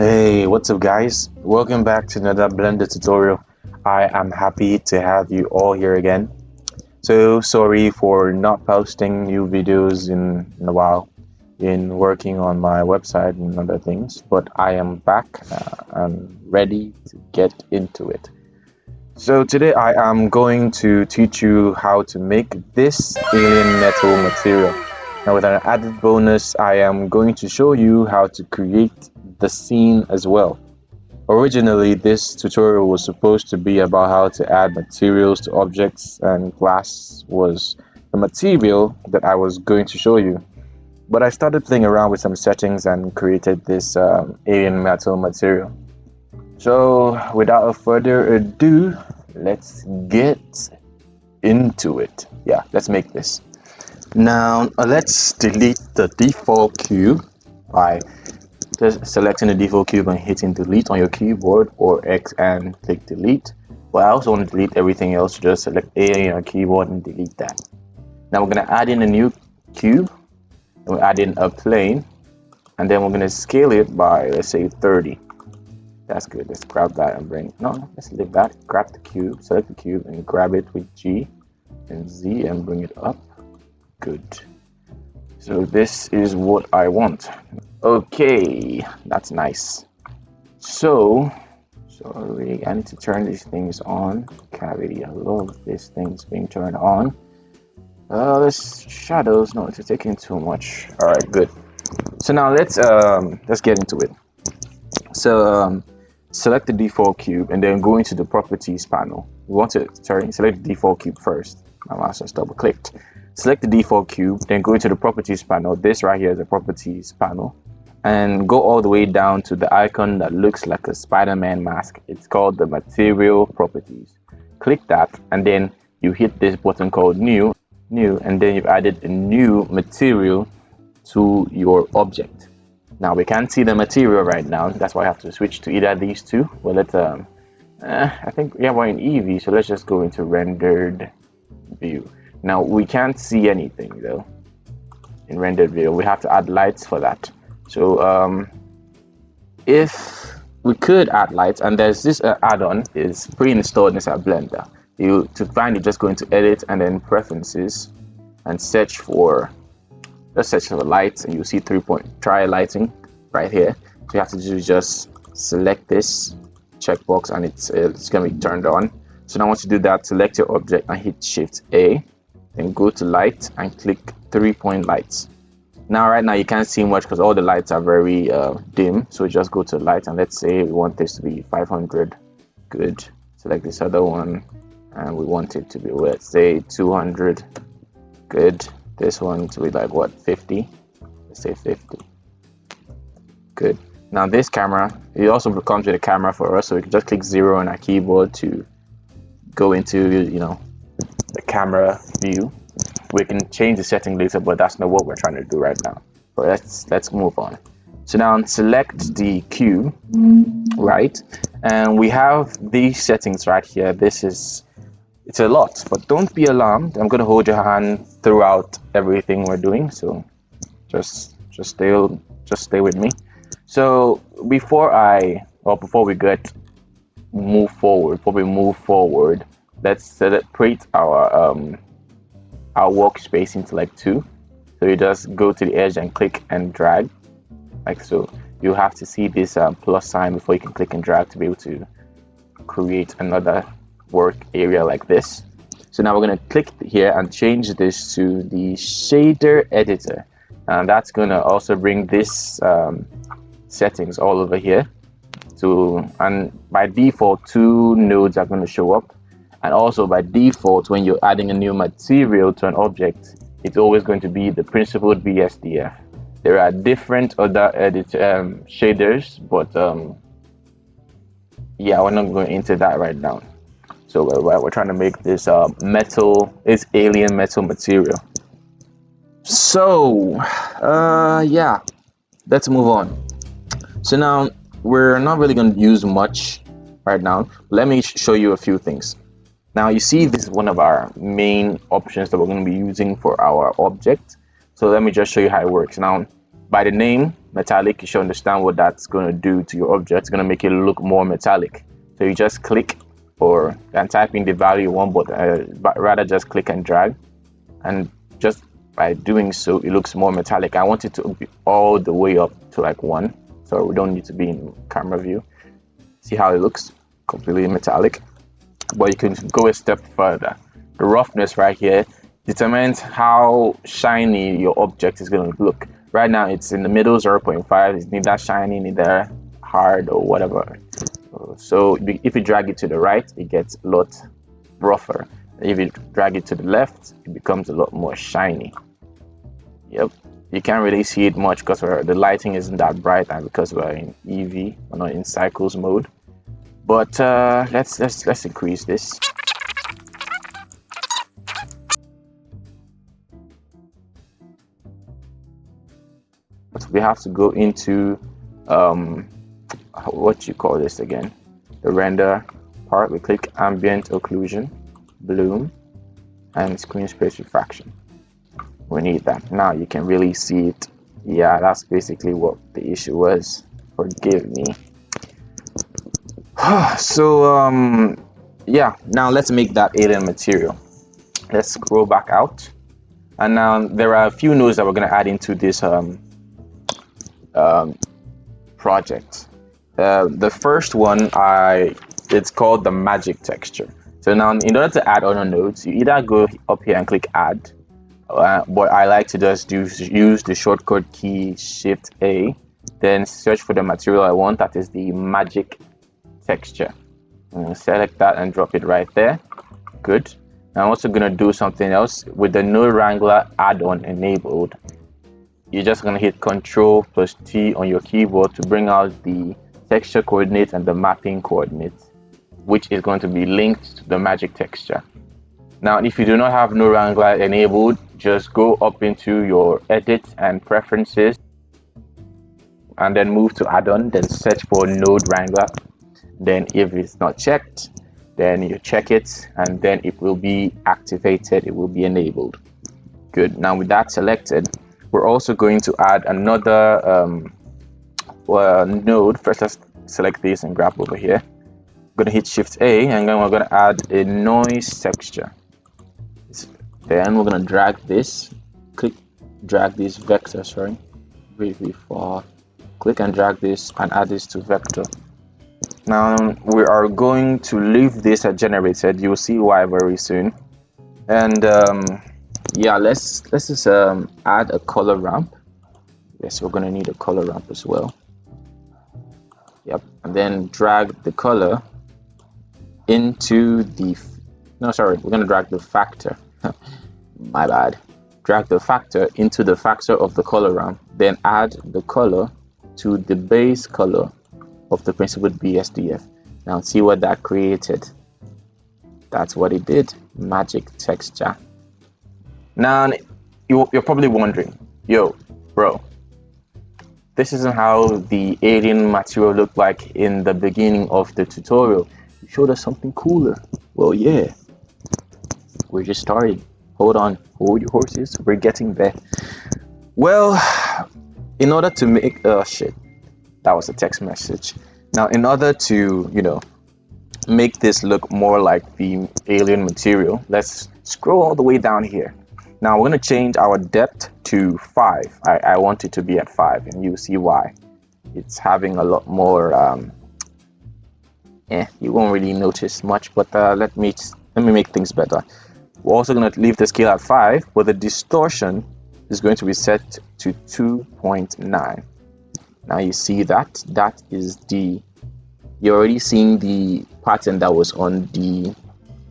Hey, what's up guys? Welcome back to another Blender tutorial. I am happy to have you all here again. So sorry for not posting new videos in a while, in working on my website and other things, but I am back and ready to get into it. So today I am going to teach you how to make this alien metal material. Now with an added bonus, I am going to show you how to create the scene as well. Originally, this tutorial was supposed to be about how to add materials to objects, and glass was the material that I was going to show you. But I started playing around with some settings and created this alien metal material. So without further ado, let's get into it. Yeah, let's make this. Now let's delete the default cube by just selecting the default cube and hitting delete on your keyboard, or X and click delete. But I also want to delete everything else, so just select A on your keyboard and delete that. Now we're going to add in a new cube, and we'll add in a plane, and then we're going to scale it by, let's say, 30. That's good. Let's grab that and bring, no, let's leave that. Grab the cube, select the cube and grab it with G and Z and bring it up. Good. So this is what I want. Okay, that's nice. So, sorry, I need to turn these things on. Cavity, I love these things being turned on. This shadows, no, it's taking too much. All right, good. So now let's get into it. So select the default cube and then go into the properties panel. We want to select the default cube first. My mouse just double clicked. Select the default cube, then go into the properties panel. This right here is the properties panel, and go all the way down to the icon that looks like a Spider-Man mask. It's called the material properties. Click that, and then you hit this button called new, and then you've added a new material to your object. Now we can't see the material right now, that's why I have to switch to either of these two. Well, let's I think we're in Evee, so let's just go into rendered view. Now we can't see anything though in rendered view. We have to add lights for that. So if we could add lights, and there's this add-on is pre-installed inside Blender. To find it, just go into edit and then preferences and search for lights, and you'll see try lighting right here. So you have to just select this checkbox and it's gonna be turned on. So now once you do that, select your object and hit Shift A, then go to light and click 3-point lights. Now right now you can't see much because all the lights are very dim, so just go to light and let's say we want this to be 500. Good. Select this other one and we want it to be, let's say, 200. Good. This one to be like what, 50? Let's say 50. Good. Now this camera, it also comes with a camera for us, so we can just click 0 on our keyboard to go into, the camera view. We can change the setting later, but that's not what we're trying to do right now. But let's move on. So now select the cube, right? And we have these settings right here. It's a lot, but don't be alarmed. I'm gonna hold your hand throughout everything we're doing, so just stay with me. So before we move forward, let's separate our workspace into like two. So you just go to the edge and click and drag, like so. You have to see this plus sign before you can click and drag to be able to create another work area like this. So now we're going to click here and change this to the shader editor, and that's going to also bring this settings all over here. And by default 2 nodes are going to show up, and also by default when you're adding a new material to an object, it's always going to be the principled BSDF. There are different other shaders, but yeah, we're not going into that right now. So we're trying to make this alien metal material. So yeah, let's move on. So now we're not really going to use much right now. Let me show you a few things. Now you see this is one of our main options that we're going to be using for our object. So let me just show you how it works. Now by the name metallic, you should understand what that's going to do to your object. It's going to make it look more metallic. So you just click or and type in the value you want, but rather just click and drag, and just by doing so it looks more metallic. I want it to be all the way up to like 1, so we don't need to be in camera view. See how it looks completely metallic, but you can go a step further. The roughness right here determines how shiny your object is going to look. Right now it's in the middle, 0.5. It's neither shiny neither hard or whatever. So if you drag it to the right, it gets a lot rougher. If you drag it to the left, it becomes a lot more shiny. Yep, you can't really see it much because the lighting isn't that bright, and because we're in Evee, we're not in cycles mode. But let's increase this. But we have to go into what you call this again, the render part. We click ambient occlusion, bloom, and screen space refraction. We need that. Now you can really see it. Yeah, that's basically what the issue was. Forgive me. So yeah, now let's make that alien material. Let's scroll back out, and now there are a few nodes that we're going to add into this project. The first one, it's called the magic texture. So now in order to add other nodes, you either go up here and click add, but I like to just use the shortcut key Shift A, then search for the material I want, that is the magic texture. Select that and drop it right there. Good. I'm also going to do something else with the node wrangler add-on enabled. You're just going to hit Ctrl+T on your keyboard to bring out the texture coordinates and the mapping coordinates, which is going to be linked to the magic texture. Now, if you do not have node wrangler enabled, just go up into your edit and preferences, and then move to add-on, then search for node wrangler. Then if it's not checked, then you check it, and then it will be activated, it will be enabled. Good. Now with that selected, we're also going to add another node. First, let's select this and grab over here. I'm going to hit Shift A, and then we're going to add a noise texture. Then we're going to drag this, drag this vector, really far. Click and drag this and add this to vector. Now we are going to leave this as generated. You'll see why very soon. And yeah, let's just add a color ramp. Yes, we're going to need a color ramp as well. Yep, and then drag the color into the we're going to drag the factor. My bad. Drag the factor into the factor of the color ramp, then add the color to the base color of the principled BSDF. Now see what that created. That's what it did. Magic texture. Now you're probably wondering, yo bro, this isn't how the alien material looked like in the beginning of the tutorial. You showed us something cooler. Well, yeah, we're just starting. Hold on, hold your horses, we're getting there. Well, in order to make shit, that was a text message. Now in order to make this look more like the alien material, let's scroll all the way down here. Now we're going to change our depth to 5. I want it to be at 5, and you'll see why. It's having a lot more you won't really notice much, but let me make things better. We're also going to leave the scale at 5, but the distortion is going to be set to 2.9. Now you see that is you're already seeing the pattern that was on the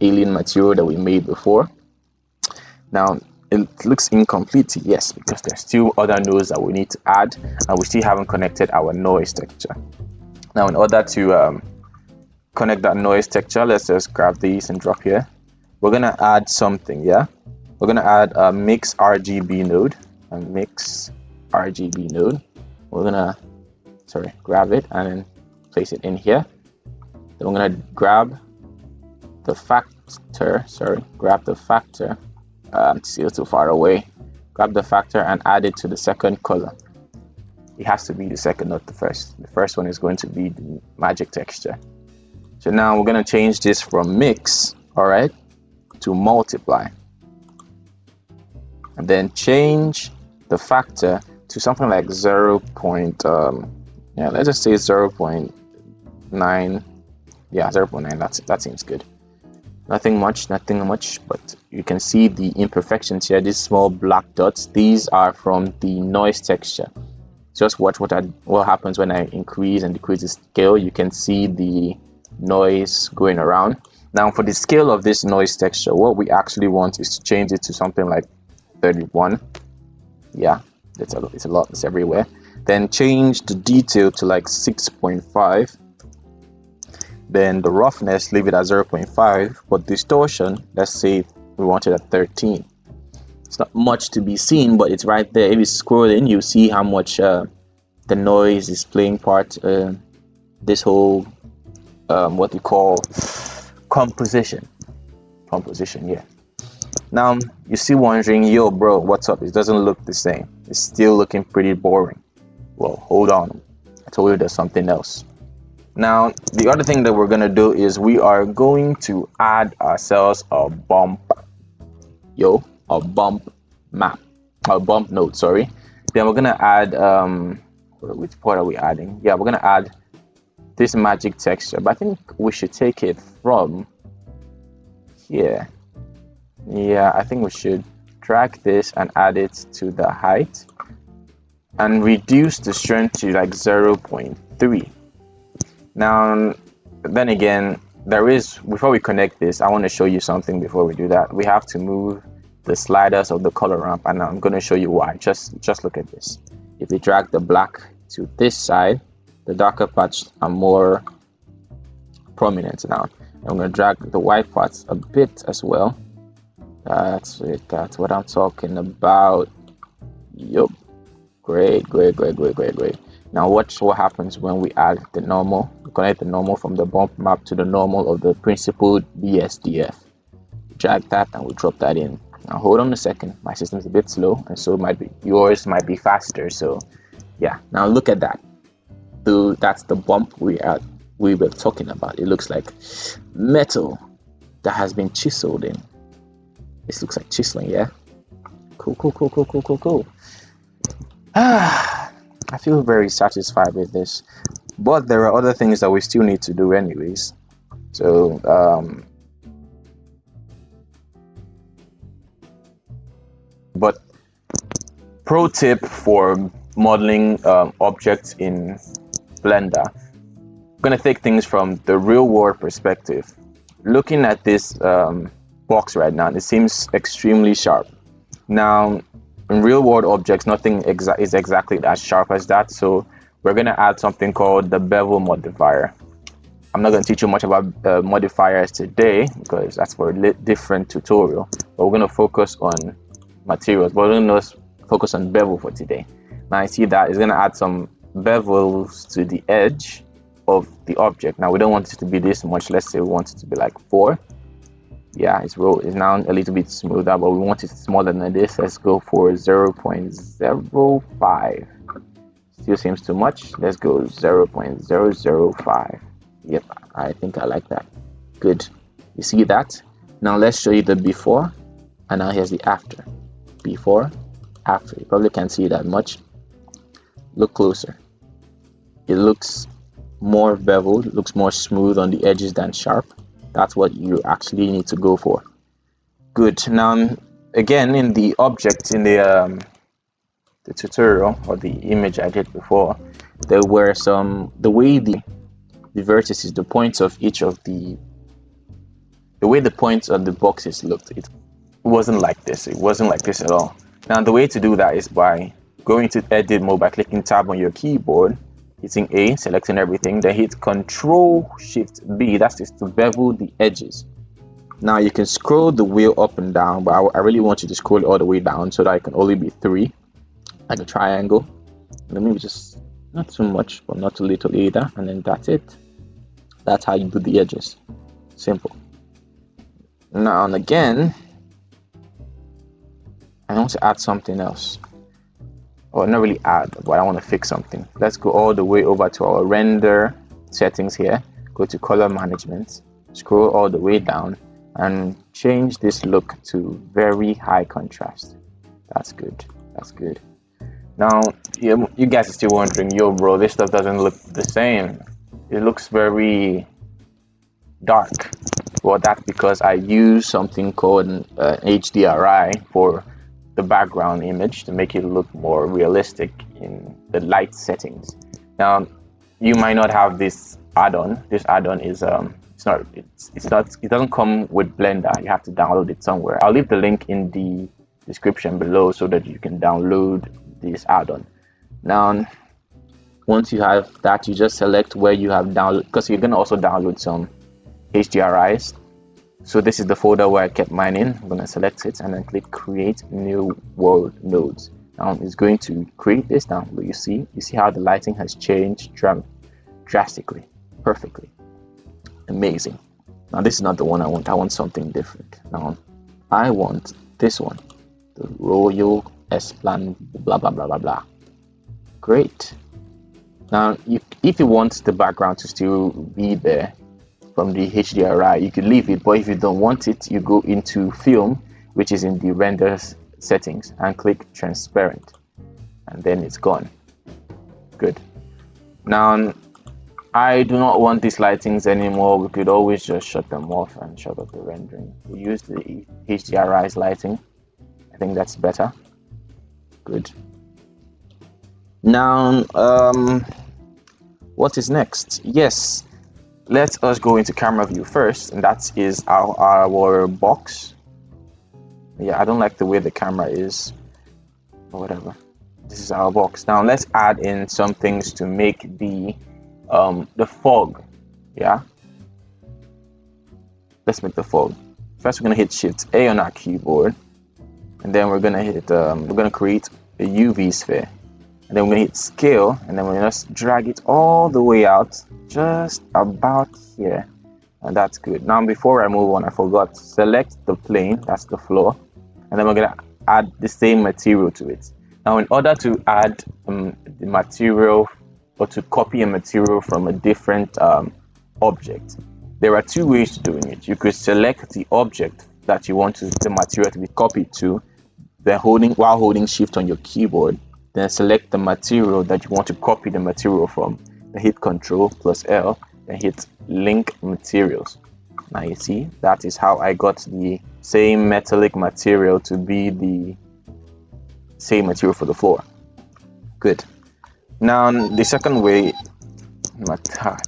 alien material that we made before. Now it looks incomplete, yes, because there's still other nodes that we need to add, and we still haven't connected our noise texture. Now in order to connect that noise texture, let's just grab these and drop here. We're gonna add something. We're gonna add a mix RGB node. We're gonna grab it and then place it in here. Then we're gonna grab the factor. Still too far away. Grab the factor and add it to the second color. It has to be the second, not the first. The first one is going to be the magic texture. So now we're going to change this from mix, all right, to multiply. And then change the factor to something like 0. Yeah, let's just say 0.9. Yeah, 0.9. That seems good. Nothing much, but you can see the imperfections here. These small black dots, these are from the noise texture. Just watch what happens when I increase and decrease the scale. You can see the noise going around. Now for the scale of this noise texture, what we actually want is to change it to something like 31. Yeah, it's a lot, it's everywhere. Then change the detail to like 6.5. Then the roughness, leave it at 0.5, but distortion, let's say we want it at 13. It's not much to be seen, but it's right there. If you scroll in, you see how much the noise is playing part. This whole what we call composition, yeah. Now you see wondering, yo bro, what's up? It doesn't look the same. It's still looking pretty boring. Well, hold on, I told you there's something else. Now the other thing that we're gonna do is we are going to add ourselves a bump node, sorry. Then we're gonna add which part are we adding? Yeah, we're gonna add this magic texture, but I think we should take it from here. Yeah, I think we should drag this and add it to the height and reduce the strength to like 0.3. Now then again, before we connect this, I want to show you something. Before we do that, we have to move the sliders of the color ramp, and I'm going to show you why. Just look at this. If we drag the black to this side, the darker parts are more prominent now. I'm going to drag the white parts a bit as well. That's it. That's what I'm talking about. Yup. Great. Now watch what happens when we add the normal. We connect the normal from the bump map to the normal of the principled BSDF. Drag that and we drop that in. Now hold on a second. My system's a bit slow, and so yours might be faster. So yeah. Now look at that. That's the bump we were talking about. It looks like metal that has been chiseled in. This looks like chiseling, yeah. Cool. I feel very satisfied with this, but there are other things that we still need to do anyways. So but pro tip for modeling objects in Blender, I'm gonna take things from the real world perspective. Looking at this box right now, it seems extremely sharp. Now in real world objects, nothing is exactly as sharp as that, so we're going to add something called the bevel modifier. I'm not going to teach you much about modifiers today because that's for a different tutorial, but we're going to focus on materials, but we're going to focus on bevel for today. Now I see that it's going to add some bevels to the edge of the object. Now we don't want it to be this much. Let's say we want it to be like 4. Yeah, it's now a little bit smoother, but we want it smaller than this. Let's go for 0.05. Still seems too much. Let's go 0.005. Yep, I think I like that. Good. You see that? Now let's show you the before, and now here's the after. Before, after. You probably can't see that much. Look closer. It looks more beveled, looks more smooth on the edges than sharp. That's what you actually need to go for. Good. Now again, in the object, in the tutorial or the image I did before, there were the way the vertices, the points of each of the way the points on the boxes looked, it wasn't like this. It wasn't like this at all. Now the way to do that is by going to edit mode by clicking tab on your keyboard, hitting A, selecting everything, then hit Control Shift B. That's just to bevel the edges. Now you can scroll the wheel up and down, but I really want you to scroll all the way down so that it can only be 3, like a triangle. And maybe just not too much, but not too little either. And then that's it. That's how you do the edges. Simple. Now and again, I want to add something else. or not really add, but I want to fix something. Let's go all the way over to our render settings here, go to color management, scroll all the way down, and change this look to very high contrast. That's good. That's good. Now, you guys are still wondering, yo, bro, this stuff doesn't look the same. It looks very dark. Well, that's because I use something called HDRI for the background image to make it look more realistic in the light settings. Now, you might not have this add-on. This add-on is it doesn't come with Blender. You have to download it somewhere. I'll leave the link in the description below so that you can download this add-on. Now, once you have that, you just select where you have download, because you're gonna also download some HDRIs. So this is the folder where I kept mine in. I'm gonna select it and then click create new world nodes. Now it's going to create this. Now you see how the lighting has changed drastically, perfectly, amazing. Now this is not the one I want. I want something different. Now I want this one, the Royal S-Plan, blah blah blah blah blah. Great. Now if you want the background to still be there from the HDRI, you could leave it, but if you don't want it, you go into film, which is in the render settings, and click transparent, and then it's gone. Good. Now I do not want these lightings anymore. We could always just shut them off and shut off the rendering. We use the HDRI's lighting. I think that's better. Good. Now what is next? Yes, let us go into camera view first, and that is our box. Yeah, I don't like the way the camera is, or whatever. This is our box. Now let's add in some things to make the fog. Yeah, let's make the fog. First, we're gonna hit Shift A on our keyboard, and then we're gonna create a UV sphere. And then we're going to hit scale, and then we're going to just drag it all the way out, just about here. And that's good. Now, before I move on, I forgot, select the plane, that's the floor, and then we're going to add the same material to it. Now, in order to add the material, or to copy a material from a different object, there are two ways to doing it. You could select the object that you want the material to be copied to, then while holding Shift on your keyboard, then select the material that you want to copy the material from. Then hit Ctrl plus L, then hit Link Materials. Now you see, that is how I got the same metallic material to be the same material for the floor. Good. Now the second way,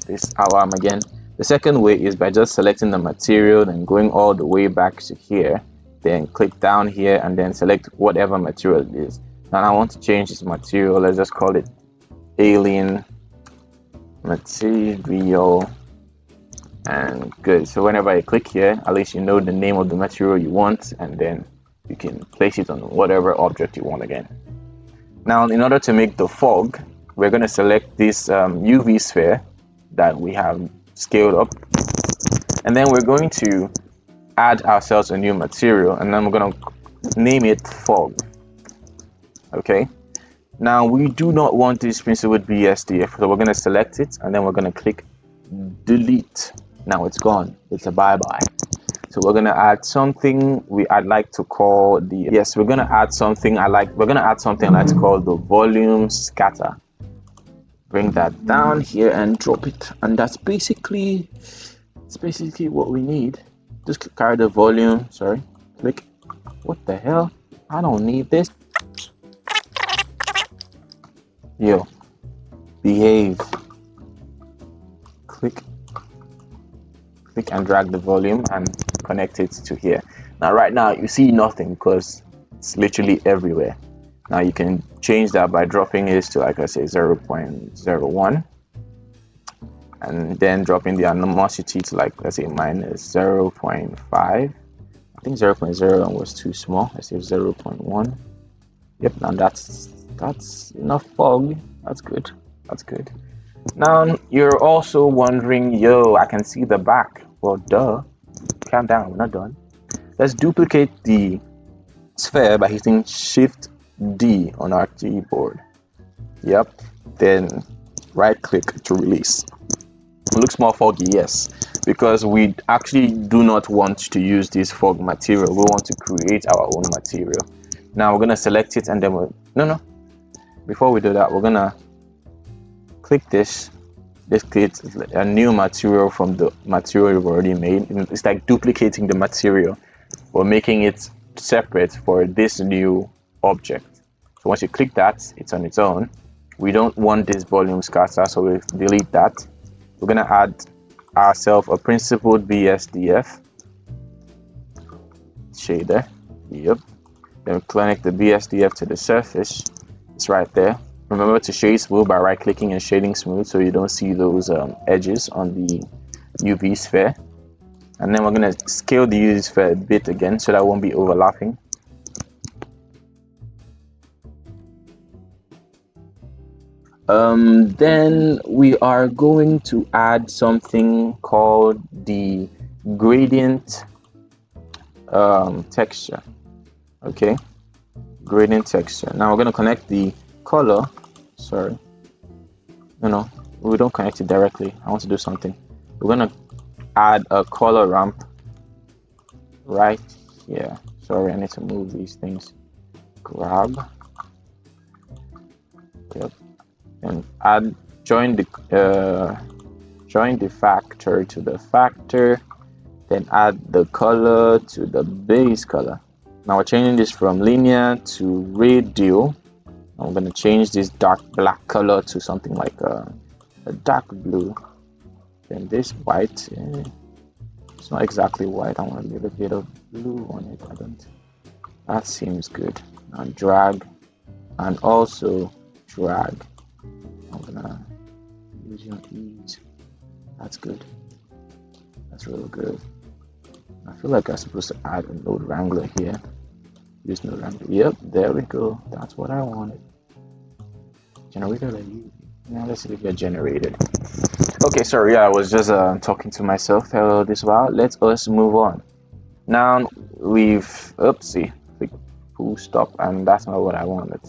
this our arm again. The second way is by just selecting the material and going all the way back to here, then click down here and then select whatever material it is. Now I want to change this material. Let's just call it alien material, and good. So whenever I click here, at least you know the name of the material you want, and then you can place it on whatever object you want again. Now in order to make the fog, we're going to select this UV sphere that we have scaled up, and then we're going to add ourselves a new material, and then we're going to name it fog. Okay, now we do not want this pencil with BSDF, so we're going to select it, and then we're going to click delete. Now it's gone. It's a bye-bye. So we're going to add something I'd like to call we're going to add something I like to call the volume scatter. Bring that down here and drop it, and that's basically what we need. Just carry the volume, click. What the hell? I don't need this. Yo, behave. Click and drag the volume and connect it to here. Now right now you see nothing because it's literally everywhere. Now you can change that by dropping it to, like I say, 0.01, and then dropping the animosity to, like, let's say minus 0.5. I think 0.01 was too small. Let's say 0.1. Yep, now that's enough fog. That's good. Now you're also wondering, yo, I can see the back. Well, duh. Calm down, we're not done. Let's duplicate the sphere by hitting Shift D on our keyboard. Yep. Then right click to release. It looks more foggy, yes, because we actually do not want to use this fog material. We want to create our own material. Now we're gonna select it, and then no. Before we do that, we're gonna click this. This creates a new material from the material we've already made. It's like duplicating the material, or making it separate for this new object. So once you click that, it's on its own. We don't want this volume scatter, so we delete that. We're gonna add ourselves a principled BSDF shader. Yep. Then connect the BSDF to the surface. It's right there. Remember to shade smooth by right clicking and shading smooth so you don't see those edges on the UV sphere. And then we're gonna scale the UV sphere a bit again so that it won't be overlapping. Then we are going to add something called the gradient texture. Okay, gradient texture. Now we're going to connect the color. Sorry, no, we don't connect it directly. I want to do something. We're going to add a color ramp right here. Sorry, I need to move these things. Grab. Yep. And add join the factor to the factor, then add the color to the base color. Now we're changing this from linear to radial. I'm going to change this dark black color to something like a dark blue. Then this white, it's not exactly white. I want a little bit of blue on it. I don't. That seems good. And drag, and also drag. I'm gonna use your ease. That's good. That's really good. I feel like I'm supposed to add a node wrangler here. Use node wrangler. Yep, there we go. That's what I wanted. Generator like you. Now let's see if you're generated. Okay, sorry. Yeah, I was just talking to myself this while. Let us move on. Now we've oopsie. Click full stop, and that's not what I wanted.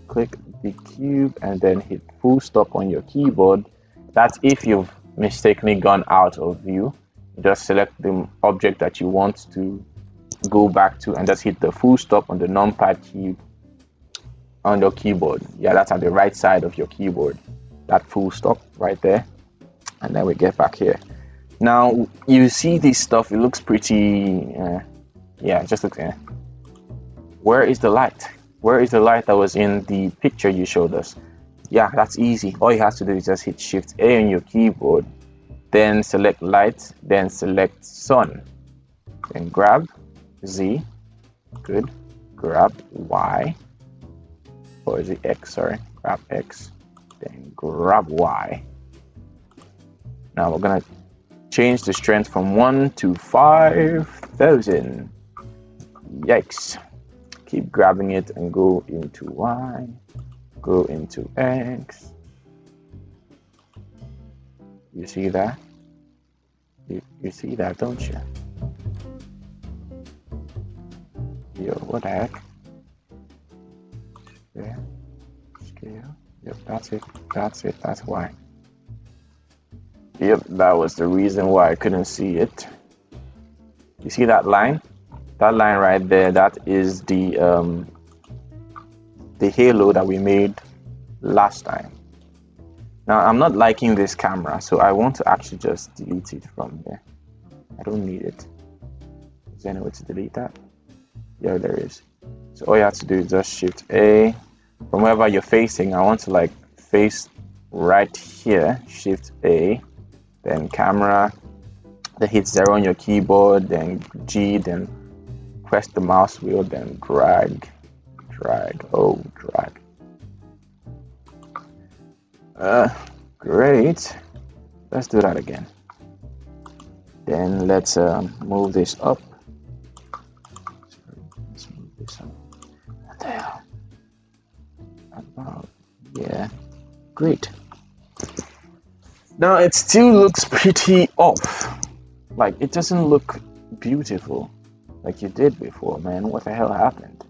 Click the cube and then hit full stop on your keyboard. That's if you've mistakenly gone out of view. Just select the object that you want to go back to and just hit the full stop on the numpad key on your keyboard. Yeah, that's at the right side of your keyboard. That full stop right there. And then we get back here. Now you see this stuff, it looks pretty yeah, it just looks Where is the light? Where is the light that was in the picture you showed us? Yeah, that's easy. All you have to do is just hit Shift A on your keyboard, then select light, then select sun, then grab Z, good, grab Y, or is it X, sorry, grab X, then grab Y. Now we're gonna change the strength from 1 to 5,000. Yikes. Keep grabbing it and go into Y, go into X. You see that? You see that, don't you? Yo, what the heck? Yeah, scale. Yep, that's it. That's it. That's why. Yep, that was the reason why I couldn't see it. You see that line? That line right there, that is the halo that we made last time. Now I'm not liking this camera, so I want to actually just delete it from here. I don't need it. Is there any way to delete that? Yeah, there is. So all you have to do is just Shift A. From wherever you're facing, I want to like face right here. Shift A, then camera, then hit 0 on your keyboard, then G, then press the mouse wheel, then drag. Great. Let's do that again. Then let's move this up. Let's move this up. What the hell? About, yeah. Great. Now it still looks pretty off. Like it doesn't look beautiful like you did before, man. What the hell happened?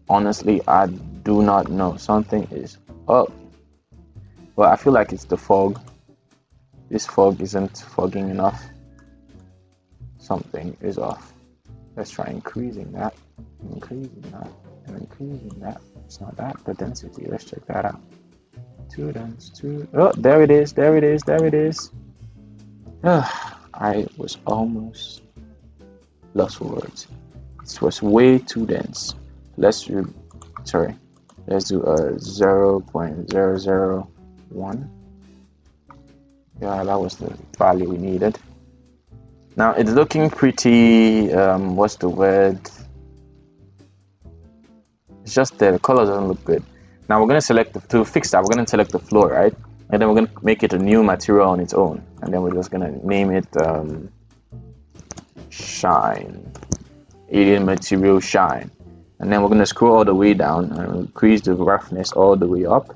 Honestly, I do not know. Something is up. Well, I feel like it's the fog. This fog isn't fogging enough. Something is off. Let's try increasing that, increasing that, and increasing that. It's not that, the density. Let's check that out. Too dense, too. Oh, there it is, there it is, there it is. I was almost lost for words. This was way too dense. Let's do, sorry, let's do a 0.001. Yeah, that was the value we needed. Now it's looking pretty, what's the word? It's just the color doesn't look good. Now we're gonna select to fix that. We're gonna select the floor, right? And then we're gonna make it a new material on its own, and then we're just gonna name it shine, alien material shine. And then we're gonna scroll all the way down and increase the roughness all the way up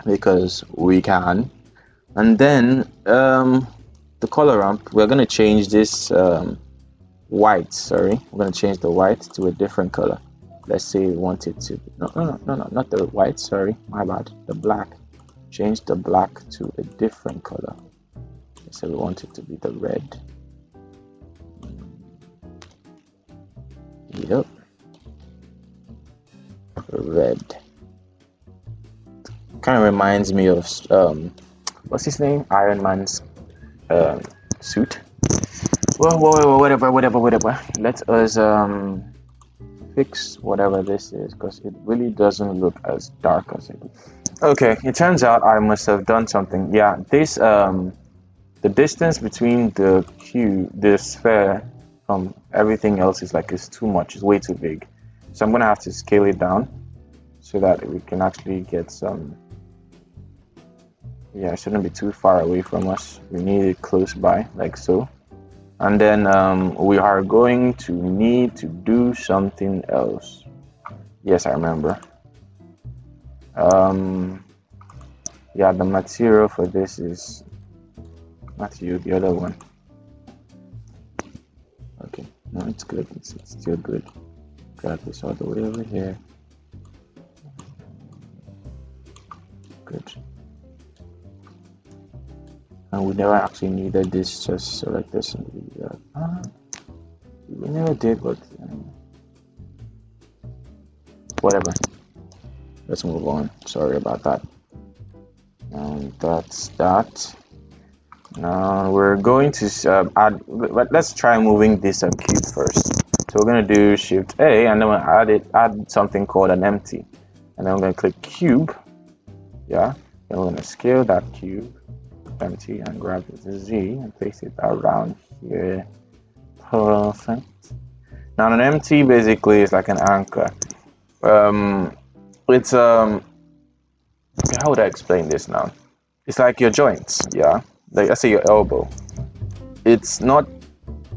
because we can. And then the color ramp, we're gonna change this white. Sorry, we're gonna change the white to a different color. Let's say we want it to no, not the white, sorry, my bad, the black. Change the black to a different color. Let's say we want it to be the red. Yep, red. Kind of reminds me of what's his name, Iron Man's suit. Well, whatever. Let us fix whatever this is because it really doesn't look as dark as it. Okay, it turns out I must have done something. Yeah, this the distance between the cube, the sphere, from everything else is like it's too much. It's way too big. So I'm gonna have to scale it down so that we can actually get some. Yeah, it shouldn't be too far away from us. We need it close by, like so. And then we are going to need to do something else. Yes, I remember. Yeah, the material for this is not you, the other one. Okay, no, it's good. It's still good. Grab this all the way over here. Good. And we never actually needed this, just select this and do that. We never did, but whatever. Let's move on. Sorry about that. And that's that. Now we're going to add, but let's try moving this cube first. So we're going to do Shift A, and then we'll add something called an empty. And then we're going to click cube. Yeah. Then we're going to scale that cube. Empty and grab the Z and place it around here. Perfect. Now an empty basically is like an anchor. It's how would I explain this now? It's like your joints, yeah. Like let's say your elbow. It's not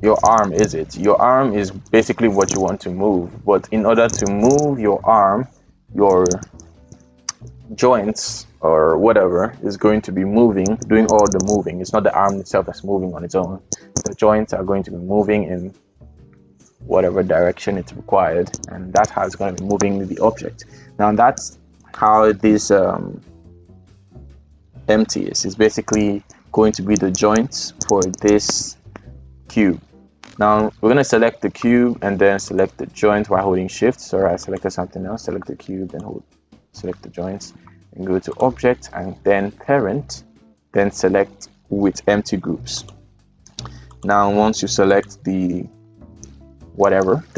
your arm, is it? Your arm is basically what you want to move, but in order to move your arm, your joints or whatever is going to be moving, doing all the moving. It's not the arm itself that's moving on its own. The joints are going to be moving in whatever direction it's required, and that's how it's going to be moving the object. Now that's how this empty is. It's basically going to be the joints for this cube. Now we're going to select the cube and then select the joint while holding shift. Sorry, I selected something else. Select the cube and select the joints and go to object and then parent, then select with empty groups. Now once you select the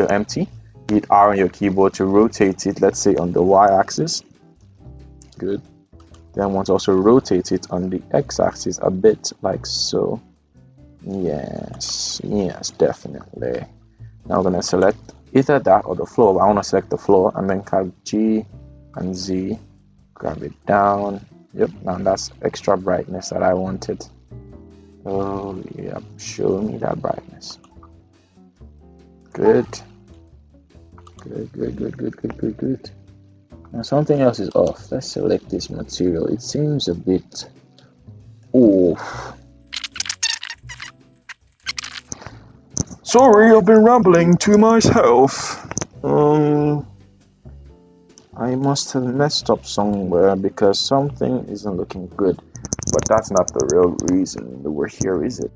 empty, hit R on your keyboard to rotate it, let's say on the y-axis. Good. Then want to also rotate it on the x-axis a bit, like so. Yes, definitely. Now I'm going to select either that or the floor. I want to select the floor and then type G and Z, grab it down. Yep, now that's extra brightness that I wanted. Oh, yeah, show me that brightness. Good. Now something else is off. Let's select this material. It seems a bit off. Sorry, I've been rambling to myself. I must have messed up somewhere because something isn't looking good. But that's not the real reason that we're here, is it?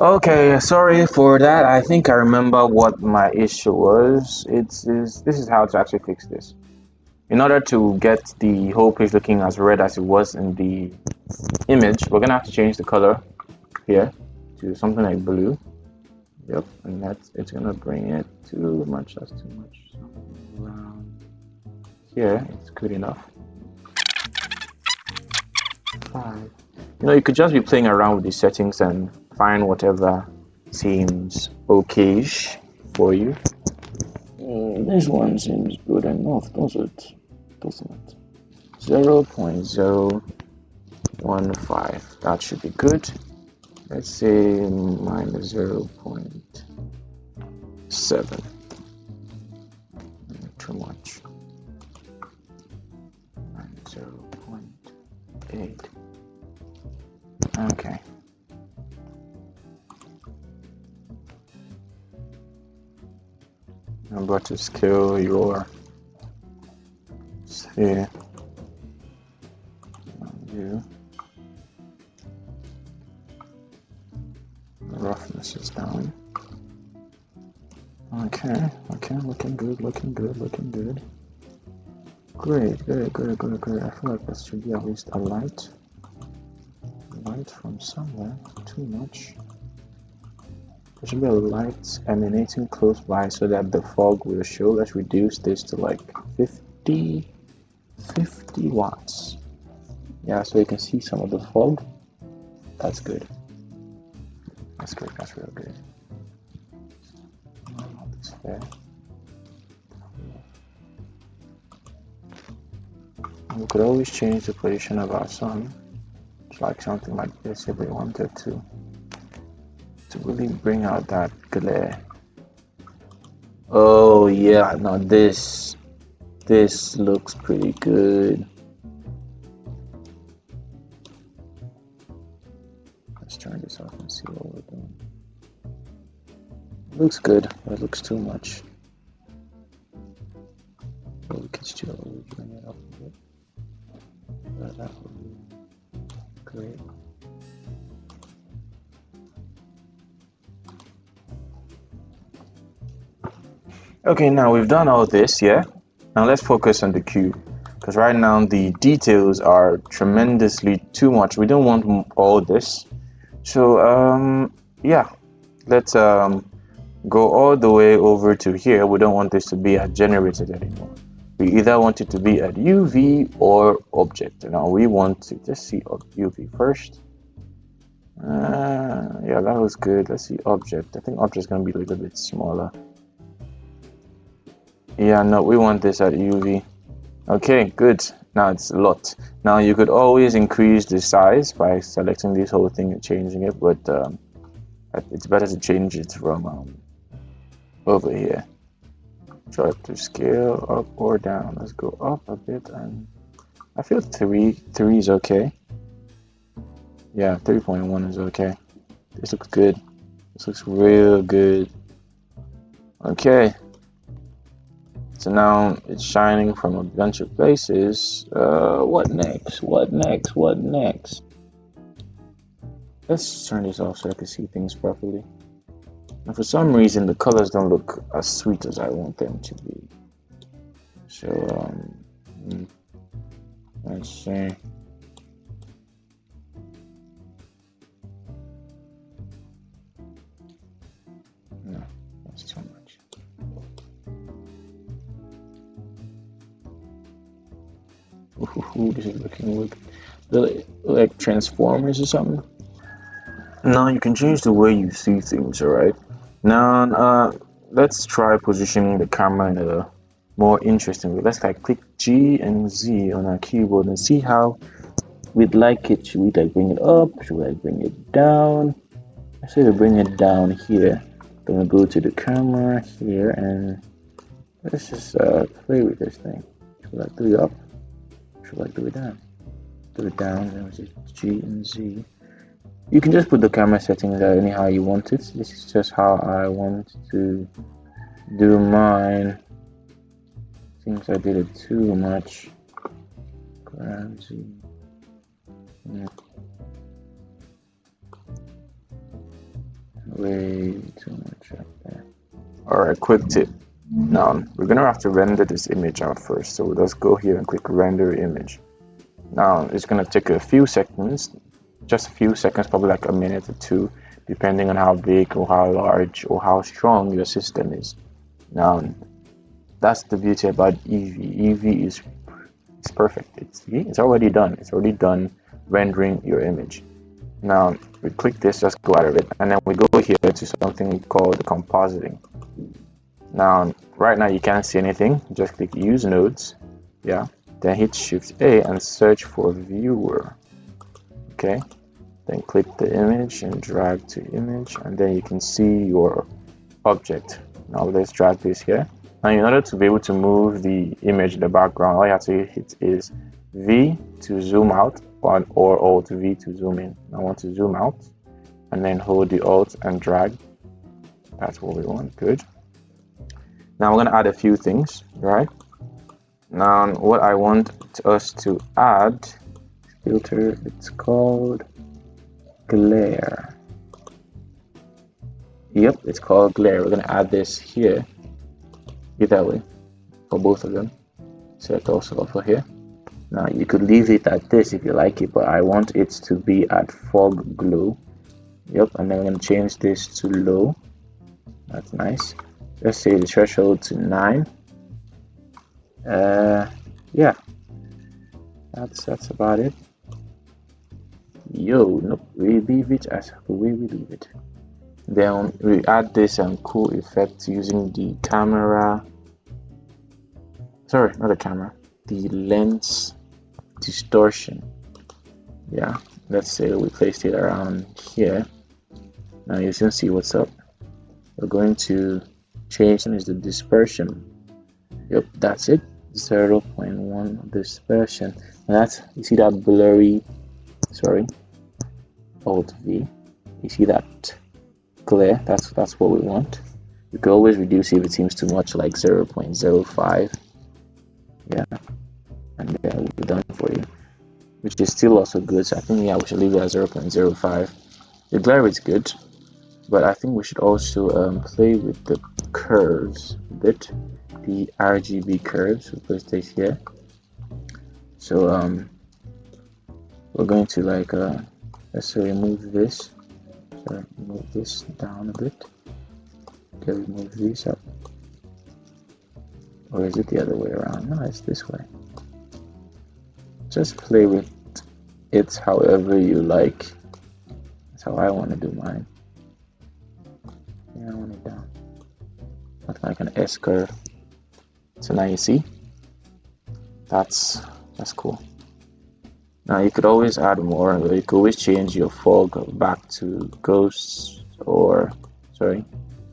Okay, sorry for that. I think I remember what my issue was. This is how to actually fix this. In order to get the whole page looking as red as it was in the image, we're gonna have to change the color here to something like blue. Yep, and it's gonna bring it too much. That's too much. Something around here, it's good enough. 5. You could just be playing around with the settings and find whatever seems okay-ish for you. This one seems good enough, does it? Doesn't it? 0.015. That should be good. Let's say minus 0.7. Too much. Minus 0.8. Okay. Remember to scale your sphere. View. Roughness is down. Okay, looking good. Great. I feel like there should be at least a light from somewhere. Too much. There should be a light emanating close by so that the fog will show. Let's reduce this to like 50 watts. Yeah, so you can see some of the fog. That's good. That's real good. That's fair. We could always change the position of our sun. It's like something like this if we wanted to really bring out that glare. Oh yeah, now this looks pretty good. Let's turn this off and see what we're doing. It looks good, but it looks too much. But we can still bring it up a bit. That would be great. Okay, now we've done all this, yeah? Now let's focus on the cube, because right now the details are tremendously too much. We don't want all this. So, yeah, let's go all the way over to here. We don't want this to be at generated anymore. We either want it to be at UV or object. Now we want to just see UV first. Yeah, that was good. Let's see object. I think object is going to be a little bit smaller. Yeah, no, we want this at UV. Okay, good. Now it's a lot. Now you could always increase the size by selecting this whole thing and changing it, but it's better to change it from over here. Try to scale up or down. Let's go up a bit, and I feel 3 is okay. Yeah, 3.1 is okay. This looks good. This looks real good. Okay. So now it's shining from a bunch of places. What next? Let's turn this off so I can see things properly. And for some reason, the colors don't look as sweet as I want them to be. So, let's see. No, that's too much. Ooh, this is looking like Transformers or something. Now you can change the way you see things, alright? Now, let's try positioning the camera in a more interesting way. Let's click G and Z on our keyboard and see how we'd like it. Should we bring it up? Should we bring it down? I say we bring it down here. Then we go to the camera here and let's just play with this thing. Should I do it up? Should I do it down? Do it down, then we just G and Z. You can just put the camera settings anyhow you want it. This is just how I want to do mine. Seems I did it too much. Way too much up there. Alright, quick tip. Now, we're gonna have to render this image out first. So let's go here and click render image. Now, it's gonna take a few seconds, just a few seconds, probably like a minute or two, depending on how big or how large or how strong your system is. Now, that's the beauty about Evee. Evee is perfect. It's already done. It's already done rendering your image. Now, we click this, just go out of it, and then we go here to something called compositing. Now, right now you can't see anything. Just click use nodes, yeah. Then hit Shift A and search for viewer. Okay. Then click the image and drag to image, and then you can see your object. Now let's drag this here. Now, in order to be able to move the image in the background, all you have to hit is V to zoom out, or Alt V to zoom in. I want to zoom out, and then hold the Alt and drag. That's what we want. Good. Now we're going to add a few things, right? Now what I want us to add filter, it's called glare. Yep, it's called glare. We're going to add this here, either way, for both of them. Select also over here. Now you could leave it at this if you like it, but I want it to be at fog glow. Yep, and then we're going to change this to low. That's nice. Let's say the threshold to 9. Yeah, that's about it. Nope, we leave it as the way we leave it. Then we add this cool effect using the camera. Sorry, not the camera. The lens distortion. Yeah, let's say we placed it around here. Now you can see what's up. We're going to change is the dispersion. Yep, that's it. 0.1 dispersion. And that's, you see that blurry, sorry, Alt V. You see that glare? That's what we want. You can always reduce it if it seems too much, like 0.05. Yeah, and then we'll be done for you, which is still also good. So I think, yeah, we should leave it at 0.05. The glare is good, but I think we should also play with the curves a bit, the RGB curves. We'll place this here. So we're going to let's say remove this. So move this down a bit. Okay, remove these up. Or is it the other way around? No, it's this way. Just play with it however you like. That's how I want to do mine. Yeah, I want it down. Not like an S curve. So now you see, that's cool. Now you could always add more. You could always change your fog back to ghosts, or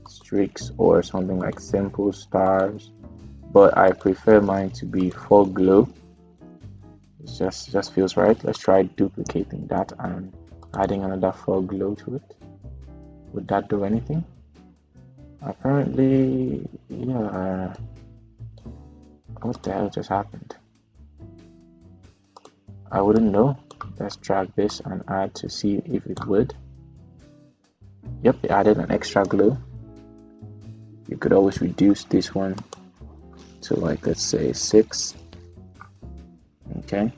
streaks, or something like simple stars. But I prefer mine to be fog glow. It just feels right. Let's try duplicating that and adding another fog glow to it. Would that do anything? Apparently, yeah. What the hell just happened? I wouldn't know. Let's drag this and add to see if it would. Yep, it added an extra glow. You could always reduce this one to, like, let's say 6. Okay,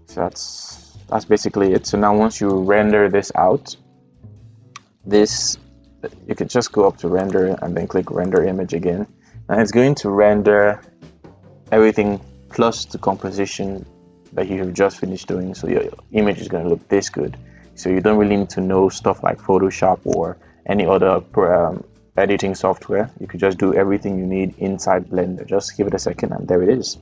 so that's basically it. So now once you render this out, you could just go up to render and then click render image again, and it's going to render everything plus the composition that you have just finished doing. So your image is going to look this good. So you don't really need to know stuff like Photoshop or any other editing software. You could just do everything you need inside Blender. Just give it a second and there it is.